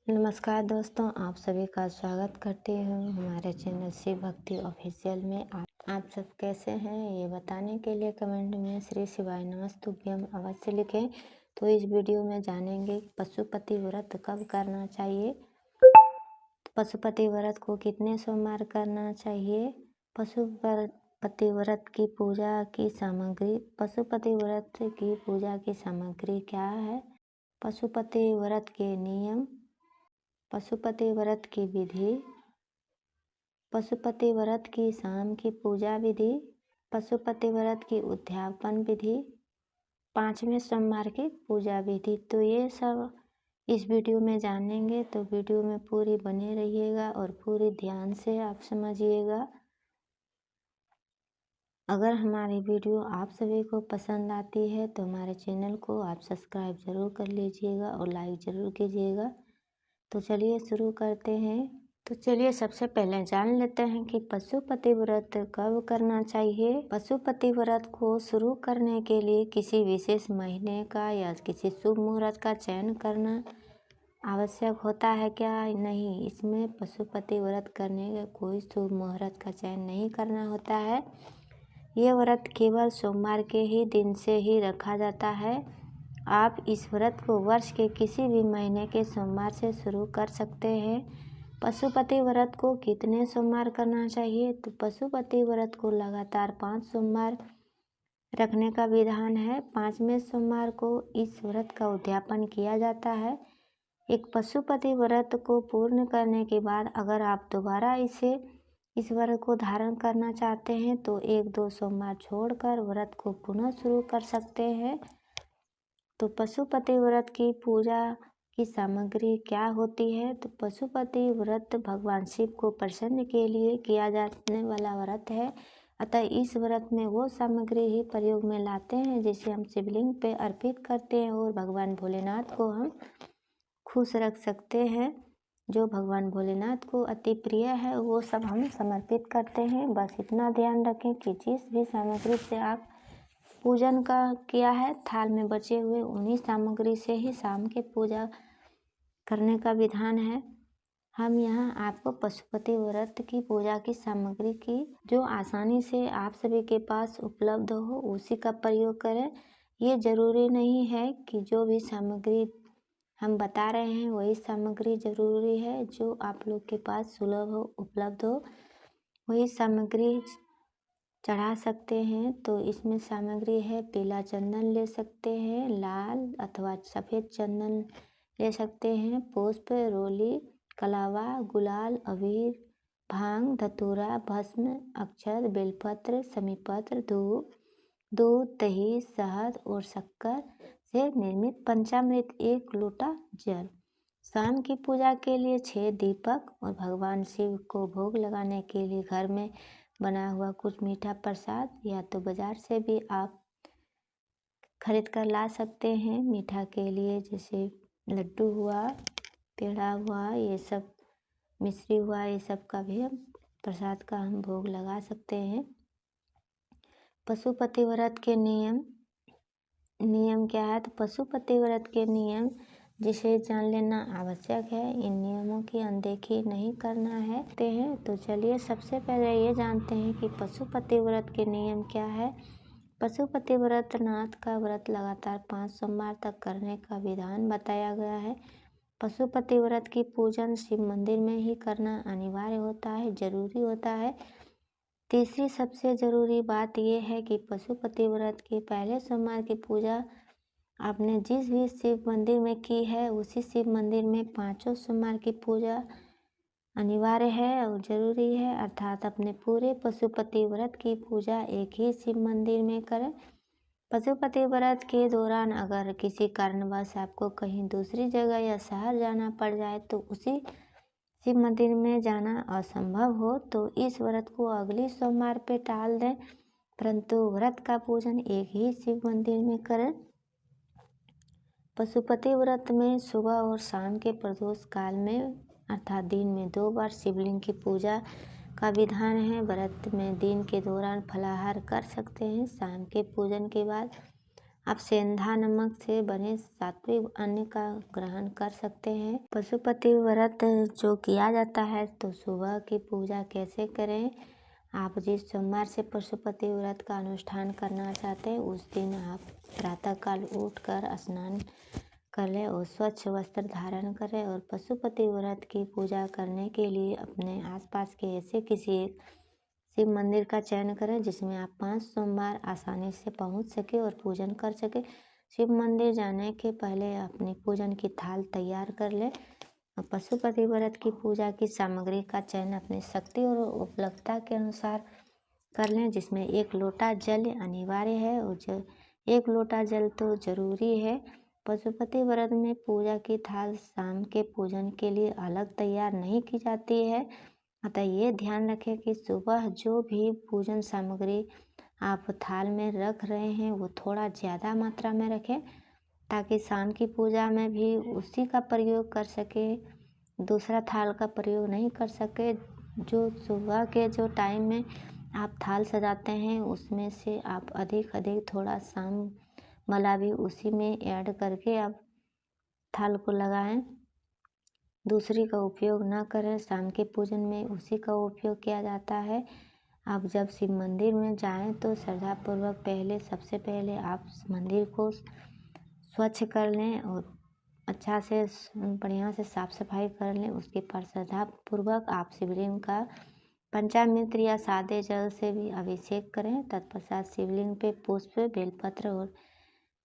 नमस्कार दोस्तों, आप सभी का स्वागत करती हूँ हमारे चैनल शिव भक्ति ऑफिशियल में। आप सब कैसे हैं ये बताने के लिए कमेंट में श्री शिवाय नमस्तुभ्यम अवश्य लिखें। तो इस वीडियो में जानेंगे पशुपति व्रत कब करना चाहिए, पशुपति व्रत को कितने सोमवार करना चाहिए, पशुपति व्रत की पूजा की सामग्री, पशुपति व्रत की पूजा की सामग्री क्या है, पशुपति व्रत के नियम, पशुपति व्रत की विधि, पशुपति व्रत की शाम की पूजा विधि, पशुपति व्रत की उद्यापन विधि, 5वें सोमवार की पूजा विधि। तो ये सब इस वीडियो में जानेंगे, तो वीडियो में पूरी बने रहिएगा और पूरी ध्यान से आप समझिएगा। अगर हमारी वीडियो आप सभी को पसंद आती है तो हमारे चैनल को आप सब्सक्राइब ज़रूर कर लीजिएगा और लाइक ज़रूर कीजिएगा। तो चलिए शुरू करते हैं। तो चलिए सबसे पहले जान लेते हैं कि पशुपति व्रत कब करना चाहिए। पशुपति व्रत को शुरू करने के लिए किसी विशेष महीने का या किसी शुभ मुहूर्त का चयन करना आवश्यक होता है क्या? नहीं, इसमें पशुपति व्रत करने का कोई शुभ मुहूर्त का चयन नहीं करना होता है। ये व्रत केवल सोमवार के ही दिन से ही रखा जाता है। आप इस व्रत को वर्ष के किसी भी महीने के सोमवार से शुरू कर सकते हैं। पशुपति व्रत को कितने सोमवार करना चाहिए? तो पशुपति व्रत को लगातार 5 सोमवार रखने का विधान है। 5वें सोमवार को इस व्रत का उद्यापन किया जाता है। एक पशुपति व्रत को पूर्ण करने के बाद अगर आप दोबारा इस व्रत को धारण करना चाहते हैं तो 1-2 सोमवार छोड़कर व्रत को पुनः शुरू कर सकते हैं। तो पशुपति व्रत की पूजा की सामग्री क्या होती है? तो पशुपति व्रत भगवान शिव को प्रसन्न के लिए किया जाने वाला व्रत है। अतः इस व्रत में वो सामग्री ही प्रयोग में लाते हैं जिसे हम शिवलिंग पे अर्पित करते हैं और भगवान भोलेनाथ को हम खुश रख सकते हैं। जो भगवान भोलेनाथ को अति प्रिय है वो सब हम समर्पित करते हैं। बस इतना ध्यान रखें कि जिस भी सामग्री से आप पूजन का किया है, थाल में बचे हुए उन्हीं सामग्री से ही शाम के पूजा करने का विधान है। हम यहाँ आपको पशुपति व्रत की पूजा की सामग्री की जो आसानी से आप सभी के पास उपलब्ध हो उसी का प्रयोग करें। ये ज़रूरी नहीं है कि जो भी सामग्री हम बता रहे हैं वही सामग्री जरूरी है। जो आप लोग के पास सुलभ हो, उपलब्ध हो, वही सामग्री चढ़ा सकते हैं। तो इसमें सामग्री है, पीला चंदन ले सकते हैं, लाल अथवा सफ़ेद चंदन ले सकते हैं, पुष्प, रोली, कलावा, गुलाल, अबीर, भांग, धतूरा, भस्म, अक्षत, बेलपत्र, समीपत्र, धूप, दूध, दही, शहद और शक्कर से निर्मित पंचामृत, 1 लोटा जल। शाम की पूजा के लिए 6 दीपक और भगवान शिव को भोग लगाने के लिए घर में बना हुआ कुछ मीठा प्रसाद या तो बाजार से भी आप खरीद कर ला सकते हैं। मीठा के लिए जैसे लड्डू हुआ, पेड़ा हुआ, ये सब मिश्री हुआ, ये सब का भी हम प्रसाद का हम भोग लगा सकते हैं। पशुपति व्रत के नियम क्या है? तो पशुपति व्रत के नियम जिसे जान लेना आवश्यक है। इन नियमों की अनदेखी नहीं करना है। तो चलिए सबसे पहले ये जानते हैं कि पशुपति व्रत के नियम क्या है। पशुपति व्रत नाथ का व्रत लगातार 5 सोमवार तक करने का विधान बताया गया है। पशुपति व्रत की पूजन शिव मंदिर में ही करना अनिवार्य होता है, जरूरी होता है। तीसरी सबसे ज़रूरी बात यह है कि पशुपति व्रत के पहले सोमवार की पूजा आपने जिस भी शिव मंदिर में की है उसी शिव मंदिर में 5 सोमवार की पूजा अनिवार्य है और ज़रूरी है। अर्थात अपने पूरे पशुपति व्रत की पूजा एक ही शिव मंदिर में करें। पशुपति व्रत के दौरान अगर किसी कारणवश आपको कहीं दूसरी जगह या शहर जाना पड़ जाए तो उसी शिव मंदिर में जाना असंभव हो तो इस व्रत को अगली सोमवार पे टाल दें, परंतु व्रत का पूजन एक ही शिव मंदिर में करें। पशुपति व्रत में सुबह और शाम के प्रदोष काल में अर्थात दिन में 2 बार शिवलिंग की पूजा का विधान है। व्रत में दिन के दौरान फलाहार कर सकते हैं। शाम के पूजन के बाद आप सेंधा नमक से बने सात्विक अन्न का ग्रहण कर सकते हैं। पशुपति व्रत जो किया जाता है, तो सुबह की पूजा कैसे करें। आप जिस सोमवार से पशुपति व्रत का अनुष्ठान करना चाहते हैं, उस दिन आप प्रातःकाल उठकर स्नान कर लें और स्वच्छ वस्त्र धारण करें और पशुपति व्रत की पूजा करने के लिए अपने आसपास के ऐसे किसी एक शिव मंदिर का चयन करें जिसमें आप 5 सोमवार आसानी से पहुंच सके और पूजन कर सके। शिव मंदिर जाने के पहले अपनी पूजन की थाल तैयार कर लें और पशुपति व्रत की पूजा की सामग्री का चयन अपनी शक्ति और उपलब्धता के अनुसार कर लें, जिसमें 1 लोटा जल अनिवार्य है और 1 लोटा जल तो जरूरी है। पशुपति व्रत में पूजा की थाल शाम के पूजन के लिए अलग तैयार नहीं की जाती है, अतः ये ध्यान रखें कि सुबह जो भी पूजन सामग्री आप थाल में रख रहे हैं वो थोड़ा ज़्यादा मात्रा में रखें, ताकि शाम की पूजा में भी उसी का प्रयोग कर सके, दूसरा थाल का प्रयोग नहीं कर सके। जो सुबह के जो टाइम में आप थाल सजाते हैं उसमें से आप अधिक थोड़ा शाम वाला भी उसी में ऐड करके आप थाल को लगाएं, दूसरी का उपयोग ना करें। शाम के पूजन में उसी का उपयोग किया जाता है। आप जब शिव मंदिर में जाएं तो श्रद्धापूर्वक सबसे पहले आप मंदिर को स्वच्छ कर लें और अच्छा से बढ़िया से साफ सफाई कर लें। उसके बाद श्रद्धापूर्वक आप शिवलिंग का पंचामृत या सादे जल से भी अभिषेक करें। तत्पश्चात शिवलिंग पे पुष्प, बेलपत्र और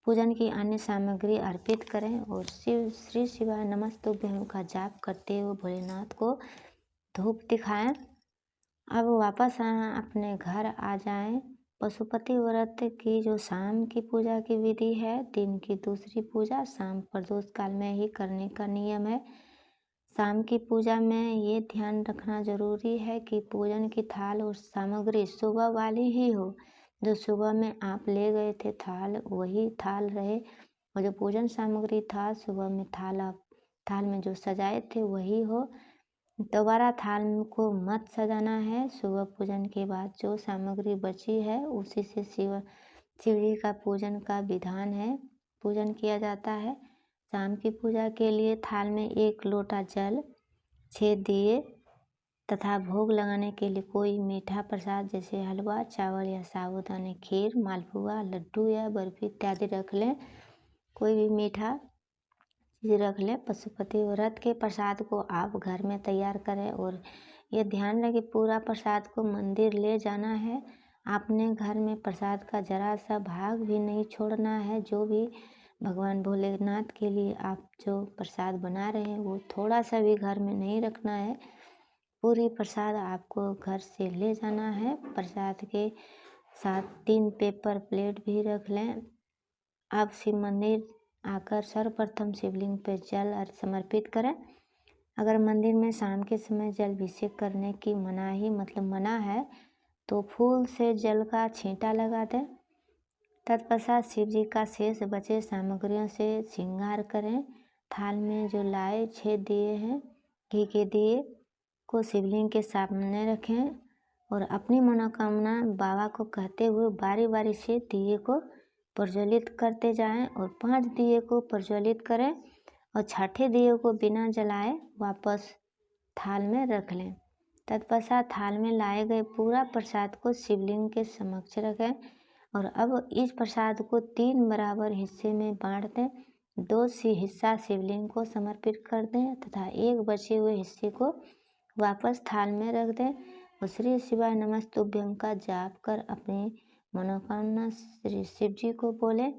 पूजन की अन्य सामग्री अर्पित करें और श्री शिवाय नमस्तुभ्यं का जाप करते हुए भोलेनाथ को धूप दिखाएं। अब वापस अपने घर आ जाएं। पशुपति व्रत की जो शाम की पूजा की विधि है, दिन की दूसरी पूजा शाम प्रदोष काल में ही करने का नियम है। शाम की पूजा में ये ध्यान रखना जरूरी है कि पूजन की थाल और सामग्री सुबह वाली ही हो। जो सुबह में आप ले गए थे थाल, वही थाल रहे और जो पूजन सामग्री था सुबह में थाल में जो सजाए थे वही हो। दोबारा थाल को मत सजाना है। सुबह पूजन के बाद जो सामग्री बची है उसी से शिव जी का पूजन का विधान है, पूजन किया जाता है। शाम की पूजा के लिए थाल में 1 लोटा जल, 6 दिए तथा भोग लगाने के लिए कोई मीठा प्रसाद जैसे हलवा, चावल या साबूदाने खीर, मालपुआ, लड्डू या बर्फी इत्यादि रख लें। कोई भी मीठा चीज़ रख लें। पशुपति व्रत के प्रसाद को आप घर में तैयार करें और ये ध्यान रखें कि पूरा प्रसाद को मंदिर ले जाना है। आपने घर में प्रसाद का जरा सा भाग भी नहीं छोड़ना है। जो भी भगवान भोलेनाथ के लिए आप जो प्रसाद बना रहे हैं वो थोड़ा सा भी घर में नहीं रखना है। पूरी प्रसाद आपको घर से ले जाना है। प्रसाद के साथ 3 पेपर प्लेट भी रख लें। आप शिव मंदिर आकर सर्वप्रथम शिवलिंग पर जल समर्पित करें। अगर मंदिर में शाम के समय जल अभिषेक करने की मना है तो फूल से जल का छींटा लगा दें। तत्पश्चात शिव जी का शेष बचे सामग्रियों से श्रृंगार करें। थाल में जो लाए 6 दिए हैं, घी के दिए को शिवलिंग के सामने रखें और अपनी मनोकामना बाबा को कहते हुए बारी बारी से दिए को प्रज्वलित करते जाएं और 5 दिए को प्रज्वलित करें और 6ठे दिए को बिना जलाए वापस थाल में रख लें। तत्पश्चात थाल में लाए गए पूरा प्रसाद को शिवलिंग के समक्ष रखें और अब इस प्रसाद को 3 बराबर हिस्से में बांट दें। 2 हिस्सा शिवलिंग को समर्पित कर दें तथा 1 बचे हुए हिस्से को वापस थाल में रख दें और श्री शिवाय नमस्तुभ्यं का जाप कर अपनी मनोकामना श्री शिव जी को बोलें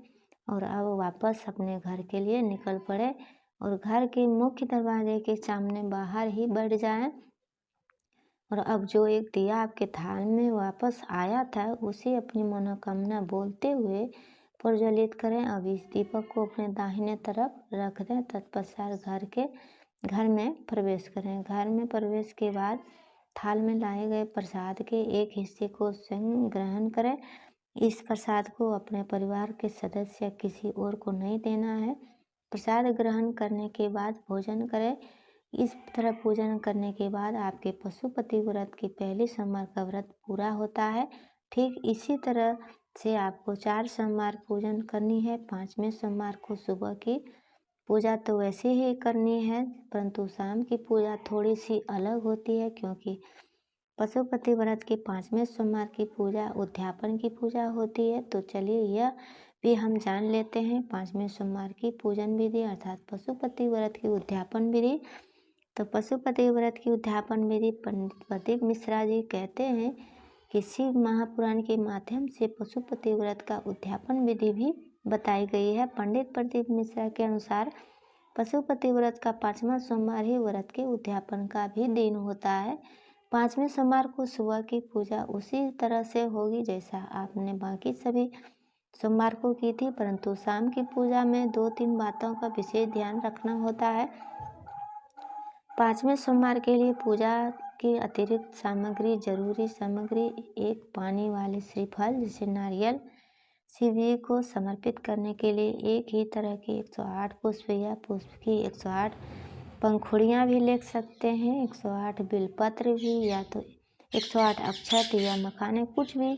और अब वापस अपने घर के लिए निकल पड़े और घर के मुख्य दरवाजे के सामने बाहर ही बैठ जाएं। और अब जो एक दिया आपके थाल में वापस आया था उसे अपनी मनोकामना बोलते हुए प्रज्वलित करें। अब इस दीपक को अपने दाहिने तरफ रख दें। तत्पश्चात घर में प्रवेश करें। घर में प्रवेश के बाद थाल में लाए गए प्रसाद के एक हिस्से को स्वयं ग्रहण करें। इस प्रसाद को अपने परिवार के सदस्य या किसी और को नहीं देना है। प्रसाद ग्रहण करने के बाद भोजन करें। इस तरह पूजन करने के बाद आपके पशुपति व्रत की पहली सोमवार का व्रत पूरा होता है। ठीक इसी तरह से आपको 4 सोमवार पूजन करनी है। 5वें सोमवार को सुबह की पूजा तो वैसे ही करनी है, परंतु शाम की पूजा थोड़ी सी अलग होती है, क्योंकि पशुपति व्रत की 5वें सोमवार की पूजा उद्यापन की पूजा होती है। तो चलिए यह भी हम जान लेते हैं 5वें सोमवार की पूजन विधि अर्थात पशुपति व्रत की उद्यापन विधि। तो पशुपति व्रत की उद्यापन विधि पंडित प्रदीप मिश्रा जी कहते हैं कि शिव महापुराण के माध्यम से पशुपति व्रत का उद्यापन विधि भी बताई गई है। पंडित प्रदीप मिश्रा के अनुसार पशुपति व्रत का 5वां सोमवार ही व्रत के उद्यापन का भी दिन होता है। 5वें सोमवार को सुबह की पूजा उसी तरह से होगी जैसा आपने बाकी सभी सोमवार को की थी, परंतु शाम की पूजा में 2-3 बातों का विशेष ध्यान रखना होता है। 5वें सोमवार के लिए पूजा की अतिरिक्त सामग्री जरूरी सामग्री एक पानी वाले श्रीफल जैसे नारियल शिव जी को समर्पित करने के लिए एक ही तरह की 108 पुष्प या पुष्प की 108 पंखुड़ियाँ भी ले सकते हैं, 108 बिलपत्र भी, या तो 108 अक्षत या मखाने कुछ भी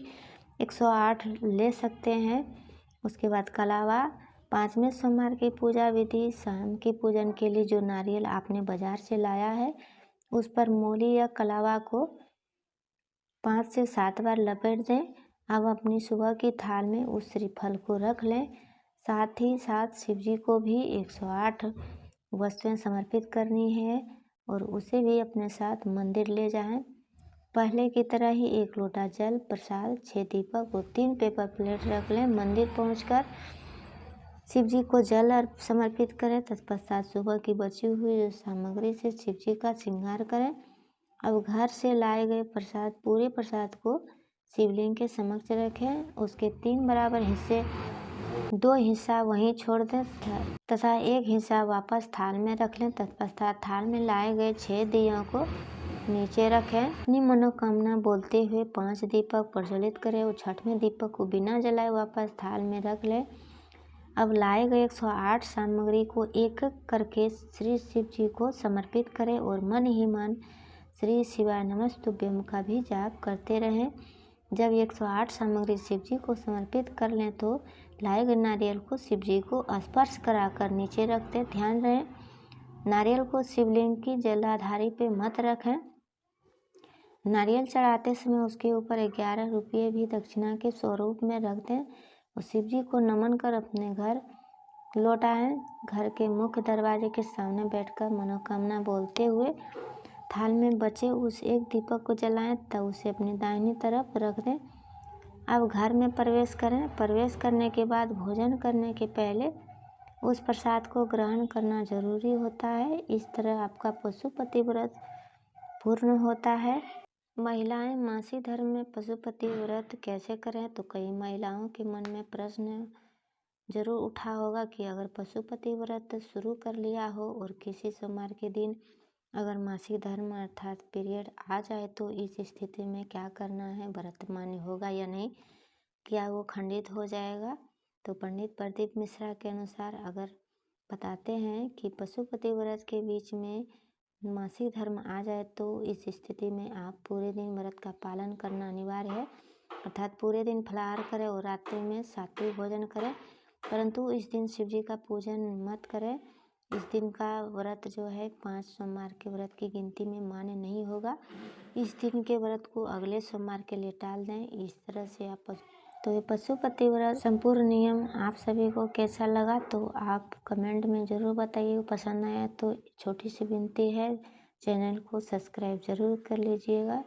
108 ले सकते हैं। उसके बाद कलावा 5वें सोमवार की पूजा विधि शाम के पूजन के लिए जो नारियल आपने बाजार से लाया है उस पर मूली या कलावा को 5 से 7 बार लपेट दें। अब अपनी सुबह की थाल में उस श्रीफल को रख लें। साथ ही साथ शिव जी को भी 108 वस्तुएं समर्पित करनी है और उसे भी अपने साथ मंदिर ले जाएं। पहले की तरह ही 1 लोटा जल, प्रसाद, 6 दीपक और 3 पेपर प्लेट रख लें। मंदिर पहुंचकर शिव जी को जल समर्पित करें। तत्पश्चात सुबह की बची हुई सामग्री से शिव जी का श्रृंगार करें। अब घर से लाए गए प्रसाद पूरे प्रसाद को शिवलिंग के समक्ष रखें। उसके 3 बराबर हिस्से 2 हिस्सा वहीं छोड़ दें तथा 1 हिस्सा वापस थाल में रख लें। तत्पश्चात थाल में लाए गए 6 दियों को नीचे रखें। अपनी मनोकामना बोलते हुए 5 दीपक प्रज्वलित करें और 6वें दीपक को बिना जलाए वापस थाल में रख लें। अब लाए गए 108 सामग्री को एक एक करके श्री शिव जी को समर्पित करें और मन ही मन श्री शिवाय नमस्तुभ्यम का भी जाप करते रहें। जब 108 सामग्री शिव जी को समर्पित कर लें तो लाए गए नारियल को शिव जी को स्पर्श कराकर नीचे रख दें। ध्यान रहे नारियल को शिवलिंग की जलाधारी पे मत रखें। नारियल चढ़ाते समय उसके ऊपर 11 रुपये भी दक्षिणा के स्वरूप में रख दें और शिव जी को नमन कर अपने घर लौट आएं। घर के मुख्य दरवाजे के सामने बैठकर मनोकामना बोलते हुए थाल में बचे उस एक दीपक को जलाएं, तब उसे अपनी दाहिनी तरफ रख दें। अब घर में प्रवेश करें। प्रवेश करने के बाद भोजन करने के पहले उस प्रसाद को ग्रहण करना जरूरी होता है। इस तरह आपका पशुपति व्रत पूर्ण होता है। महिलाएं मासिक धर्म में पशुपति व्रत कैसे करें, तो कई महिलाओं के मन में प्रश्न जरूर उठा होगा कि अगर पशुपति व्रत शुरू कर लिया हो और किसी सोमवार के दिन अगर मासिक धर्म अर्थात पीरियड आ जाए तो इस स्थिति में क्या करना है, व्रत मान्य होगा या नहीं, क्या वो खंडित हो जाएगा। तो पंडित प्रदीप मिश्रा के अनुसार अगर बताते हैं कि पशुपति व्रत के बीच में मासिक धर्म आ जाए तो इस स्थिति में आप पूरे दिन व्रत का पालन करना अनिवार्य है, अर्थात पूरे दिन फलाहार करें और रात्रि में सात्विक भोजन करें, परंतु इस दिन शिव जी का पूजन मत करें। इस दिन का व्रत जो है 5 सोमवार के व्रत की गिनती में मान्य नहीं होगा। इस दिन के व्रत को अगले सोमवार के लिए टाल दें। इस तरह से आप तो ये पशुपति व्रत संपूर्ण नियम आप सभी को कैसा लगा तो आप कमेंट में ज़रूर बताइए। पसंद आया तो छोटी सी विनती है, चैनल को सब्सक्राइब ज़रूर कर लीजिएगा।